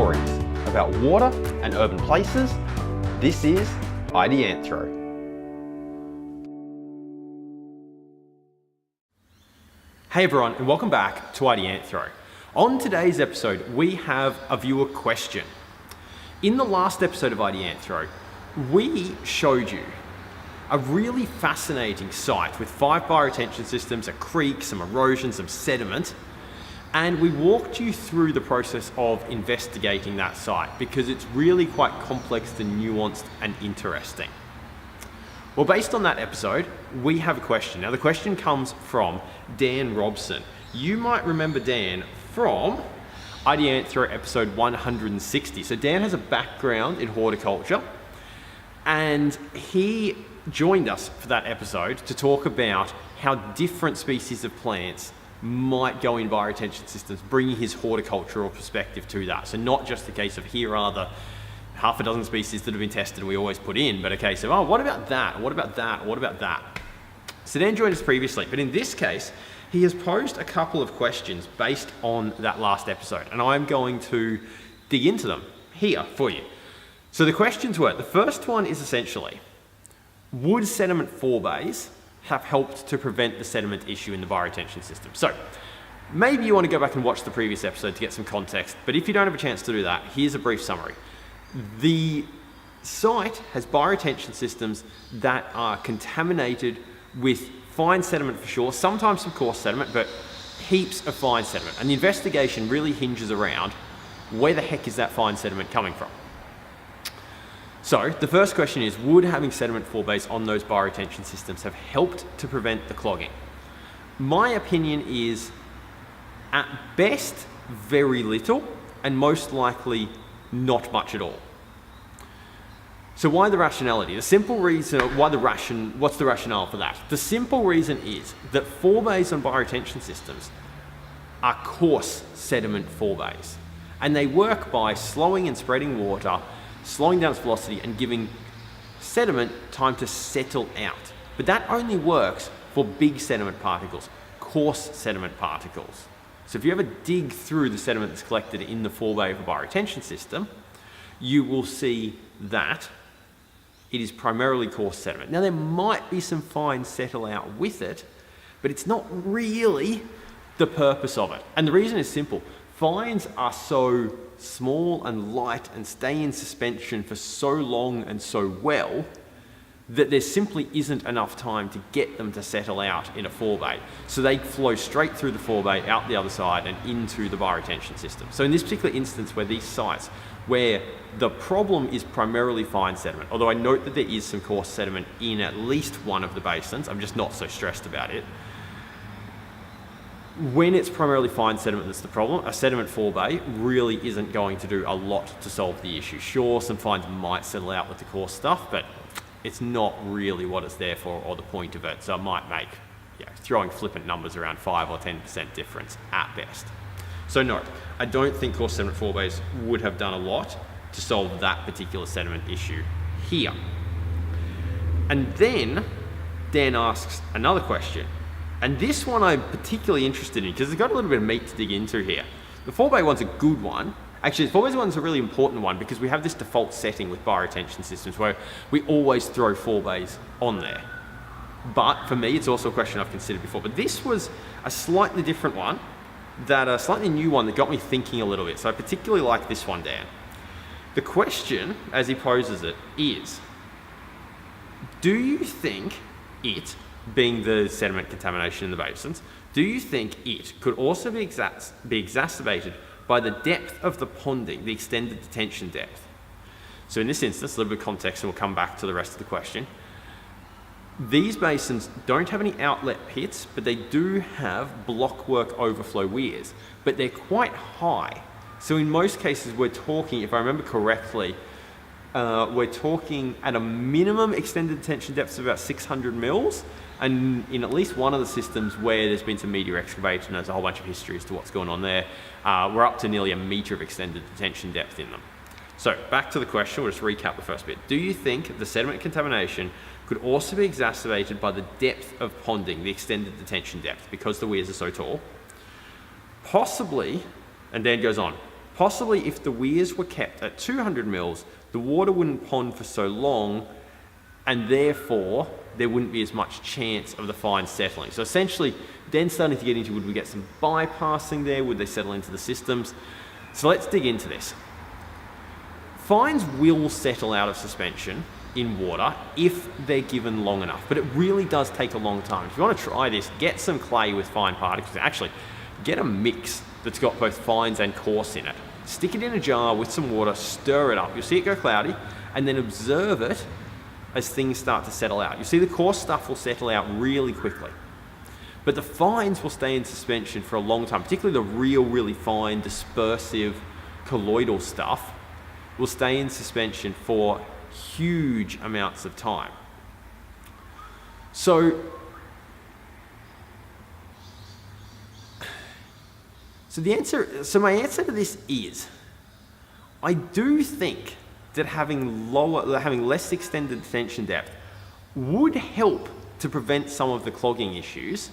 stories about water and urban places. This is Ideanthro. Hey everyone, and welcome back to Ideanthro. On today's episode, we have a viewer question. In the last episode of Ideanthro, we showed you a really fascinating site with 5 bioretention systems, a creek, some erosion, some sediment, and we walked you through the process of investigating that site because it's really quite complex and nuanced and interesting. Well, based on that episode, we have a question. Now, the question comes from Dan Robson. You might remember Dan from Ideanthro episode 160. So Dan has a background in horticulture, and he joined us for that episode to talk about how different species of plants might go in bioretention systems, bringing his horticultural perspective to that. So not just a case of here are the half a dozen species that have been tested and we always put in, but a case of, oh, what about that? What about that? What about that? So Dan joined us previously, but in this case, he has posed a couple of questions based on that last episode, and I'm going to dig into them here for you. So the questions were, the first one is essentially, would sediment forebays have helped to prevent the sediment issue in the bioretention system? So maybe you want to go back and watch the previous episode to get some context, but if you don't have a chance to do that, here's a brief summary. The site has bioretention systems that are contaminated with fine sediment for sure, sometimes some coarse sediment, but heaps of fine sediment. And the investigation really hinges around where the heck is that fine sediment coming from? So the first question is, would having sediment forebays on those bioretention systems have helped to prevent the clogging? My opinion is, at best, very little, and most likely not much at all. So why the rationality? The simple reason, what's the rationale for that? The simple reason is that forebays on bioretention systems are coarse sediment forebays, and they work by slowing and spreading water, slowing down its velocity and giving sediment time to settle out. But that only works for big sediment particles, coarse sediment particles. So if you ever dig through the sediment that's collected in the forebay of a bioretention system, you will see that it is primarily coarse sediment. Now there might be some fine settle out with it, but it's not really the purpose of it. And the reason is simple. Fines are so small and light and stay in suspension for so long and so well that there simply isn't enough time to get them to settle out in a forebay. So they flow straight through the forebay, out the other side and into the bioretention system. So in this particular instance where these sites, where the problem is primarily fine sediment, although I note that there is some coarse sediment in at least one of the basins, I'm just not so stressed about it. When it's primarily fine sediment that's the problem, a sediment forebay really isn't going to do a lot to solve the issue. Sure, some fines might settle out with the coarse stuff, but it's not really what it's there for or the point of it. So it might make, throwing flippant numbers around 5 or 10% difference at best. So no, I don't think coarse sediment forebays would have done a lot to solve that particular sediment issue here. And then Dan asks another question. And this one I'm particularly interested in because it's got a little bit of meat to dig into here. The forebay one's a good one. Actually, the forebay one's a really important one because we have this default setting with bioretention systems where we always throw forebays on there. But for me, it's also a question I've considered before. But this was a slightly different one, a slightly new one that got me thinking a little bit. So I particularly like this one, Dan. The question, as he poses it, is, do you think it, being the sediment contamination in the basins, do you think it could also be exacerbated by the depth of the ponding, the extended detention depth? So in this instance, a little bit of context and we'll come back to the rest of the question. These basins don't have any outlet pits, but they do have blockwork overflow weirs, but they're quite high. So in most cases, we're talking, if I remember correctly, we're talking at a minimum extended detention depths of about 600 mils, and in at least one of the systems where there's been some meteor excavation, there's a whole bunch of history as to what's going on there, we're up to nearly 1 meter of extended detention depth in them. So back to the question, we'll just recap the first bit. Do you think the sediment contamination could also be exacerbated by the depth of ponding, the extended detention depth, because the weirs are so tall? Possibly, and Dan goes on, Possibly if the weirs were kept at 200 mils, the water wouldn't pond for so long, and therefore there wouldn't be as much chance of the fines settling. So essentially, then starting to get into, would we get some bypassing there? Would they settle into the systems? So let's dig into this. Fines will settle out of suspension in water if they're given long enough, but it really does take a long time. If you want to try this, get some clay with fine particles. Actually, get a mix that's got both fines and coarse in it. Stick it in a jar with some water, stir it up. You'll see it go cloudy, and then observe it as things start to settle out. You see the coarse stuff will settle out really quickly, but the fines will stay in suspension for a long time, particularly the really fine, dispersive, colloidal stuff will stay in suspension for huge amounts of time. So my answer to this is, I do think that having less extended detention depth would help to prevent some of the clogging issues,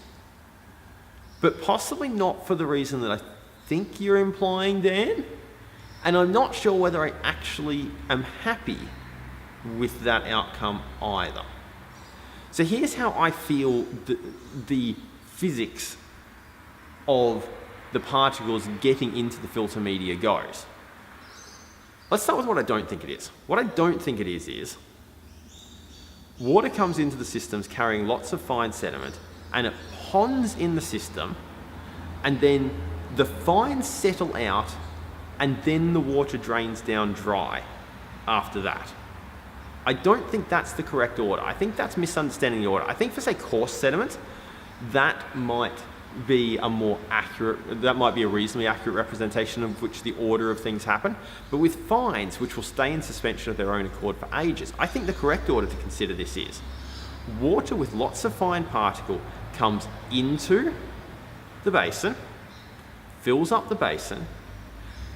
but possibly not for the reason that I think you're implying, Dan. And I'm not sure whether I actually am happy with that outcome either. So here's how I feel the physics of the particles getting into the filter media goes. Let's start with what I don't think it is. What I don't think it is water comes into the systems carrying lots of fine sediment, and it ponds in the system, and then the fines settle out, and then the water drains down dry after that. I don't think that's the correct order. I think that's misunderstanding the order. I think for, say, coarse sediment, that might be a reasonably accurate representation of which the order of things happen. But with fines, which will stay in suspension of their own accord for ages, I think the correct order to consider this is water with lots of fine particle comes into the basin, fills up the basin,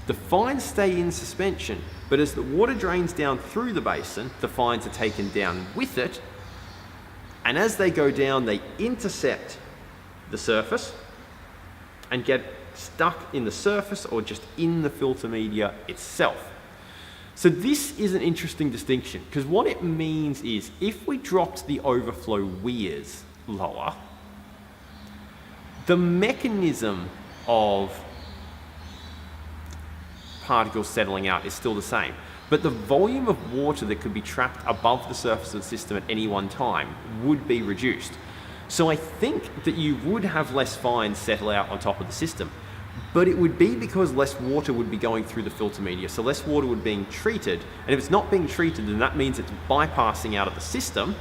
the fines stay in suspension, but as the water drains down through the basin, the fines are taken down with it, and as they go down, they intercept the surface and get stuck in the surface or just in the filter media itself. So this is an interesting distinction, because what it means is if we dropped the overflow weirs lower, the mechanism of particles settling out is still the same, but the volume of water that could be trapped above the surface of the system at any one time would be reduced. So I think that you would have less fines settle out on top of the system, but it would be because less water would be going through the filter media, so less water would be being treated, and if it's not being treated, then that means it's bypassing out of the system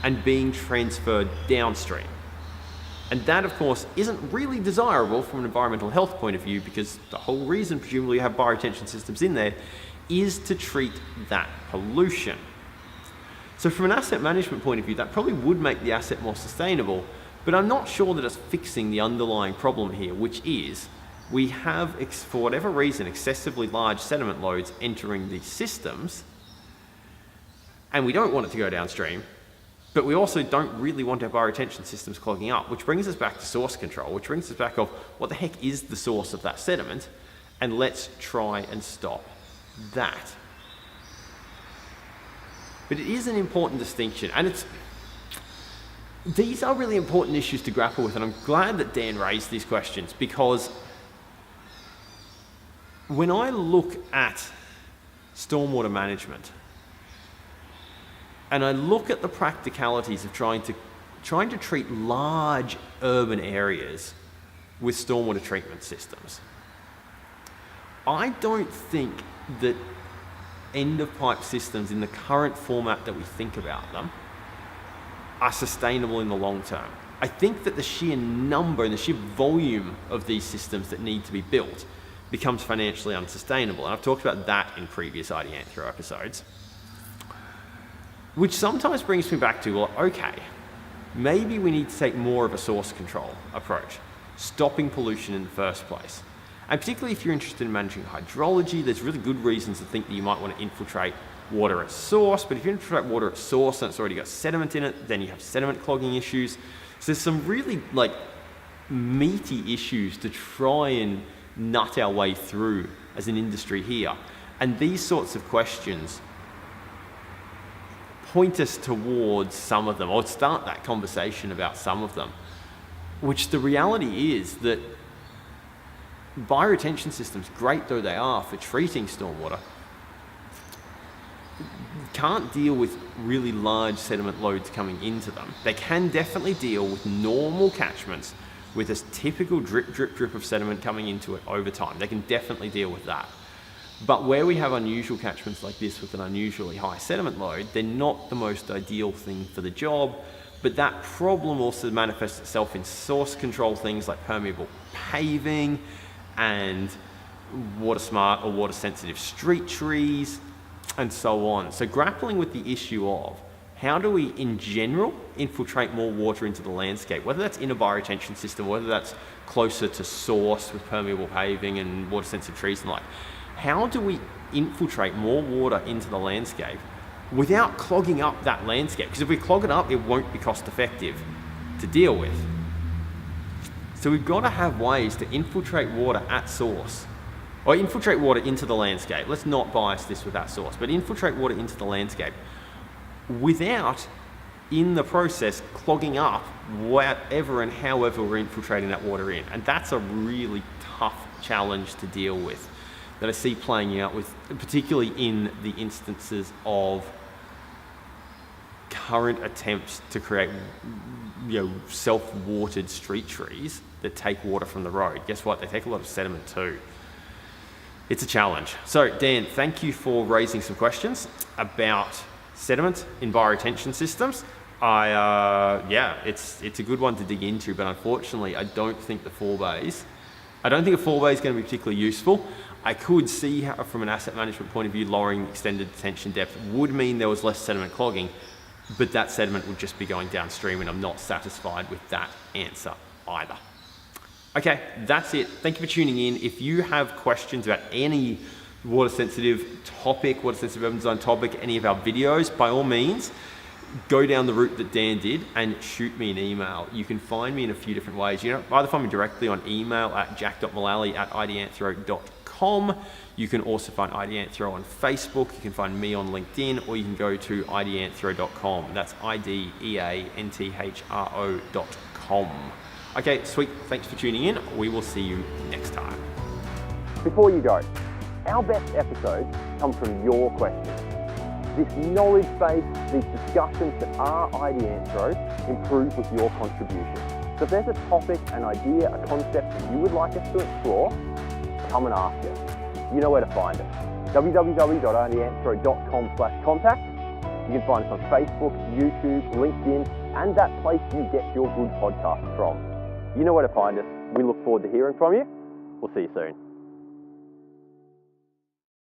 and being transferred downstream. And that, of course, isn't really desirable from an environmental health point of view, because the whole reason, presumably, you have bioretention systems in there is to treat that pollution. So from an asset management point of view, that probably would make the asset more sustainable, but I'm not sure that it's fixing the underlying problem here, which is we have, for whatever reason, excessively large sediment loads entering these systems, and we don't want it to go downstream, but we also don't really want our bioretention systems clogging up, which brings us back to source control, which brings us back of what the heck is the source of that sediment, and let's try and stop that. But it is an important distinction, and these are really important issues to grapple with, and I'm glad that Dan raised these questions, because when I look at stormwater management, and I look at the practicalities of trying to treat large urban areas with stormwater treatment systems, I don't think that end-of-pipe systems in the current format that we think about them are sustainable in the long term. I think that the sheer number and the sheer volume of these systems that need to be built becomes financially unsustainable. And I've talked about that in previous Ideanthro episodes. Which sometimes brings me back to, well, okay, maybe we need to take more of a source control approach, stopping pollution in the first place. And particularly if you're interested in managing hydrology, there's really good reasons to think that you might want to infiltrate water at source, but if you infiltrate water at source and it's already got sediment in it, then you have sediment clogging issues. So there's some really meaty issues to try and nut our way through as an industry here? And these sorts of questions point us towards some of them, or start that conversation about some of them, which the reality is that bioretention systems, great though they are for treating stormwater, can't deal with really large sediment loads coming into them. They can definitely deal with normal catchments with a typical drip of sediment coming into it over time. They can definitely deal with that. But where we have unusual catchments like this with an unusually high sediment load, they're not the most ideal thing for the job. But that problem also manifests itself in source control things like permeable paving and water smart or water sensitive street trees and so on. So grappling with the issue of how do we in general infiltrate more water into the landscape, whether that's in a bioretention system, whether that's closer to source with permeable paving and water sensitive trees and like, how do we infiltrate more water into the landscape without clogging up that landscape? Because if we clog it up, it won't be cost effective to deal with. So we've got to have ways to infiltrate water at source, or infiltrate water into the landscape. Let's not bias this with that source, but infiltrate water into the landscape without, in the process, clogging up whatever and however we're infiltrating that water in. And that's a really tough challenge to deal with that I see playing out with, particularly in the instances of current attempts to create, self-watered street trees that take water from the road. Guess what? They take a lot of sediment too. It's a challenge. So Dan, thank you for raising some questions about sediment in bioretention systems. It's a good one to dig into, but unfortunately, I don't think a 4-bay is going to be particularly useful. I could see how, from an asset management point of view, lowering extended detention depth would mean there was less sediment clogging, but that sediment would just be going downstream, and I'm not satisfied with that answer either. Okay, that's it. Thank you for tuning in. If you have questions about any water sensitive urban design topic, any of our videos, by all means, go down the route that Dan did and shoot me an email. You can find me in a few different ways. Either find me directly on email at jack.mullally@ideanthro.com. You can also find Ideanthro on Facebook. You can find me on LinkedIn, or you can go to ideanthro.com. That's ideanthro.com. Okay, sweet. Thanks for tuning in. We will see you next time. Before you go, our best episodes come from your questions. This knowledge base, these discussions that are Ideanthro improve with your contribution. So if there's a topic, an idea, a concept that you would like us to explore, come and ask us. You know where to find us. www.ideanthro.com/contact. You can find us on Facebook, YouTube, LinkedIn, and that place you get your good podcasts from. You know where to find us. We look forward to hearing from you. We'll see you soon.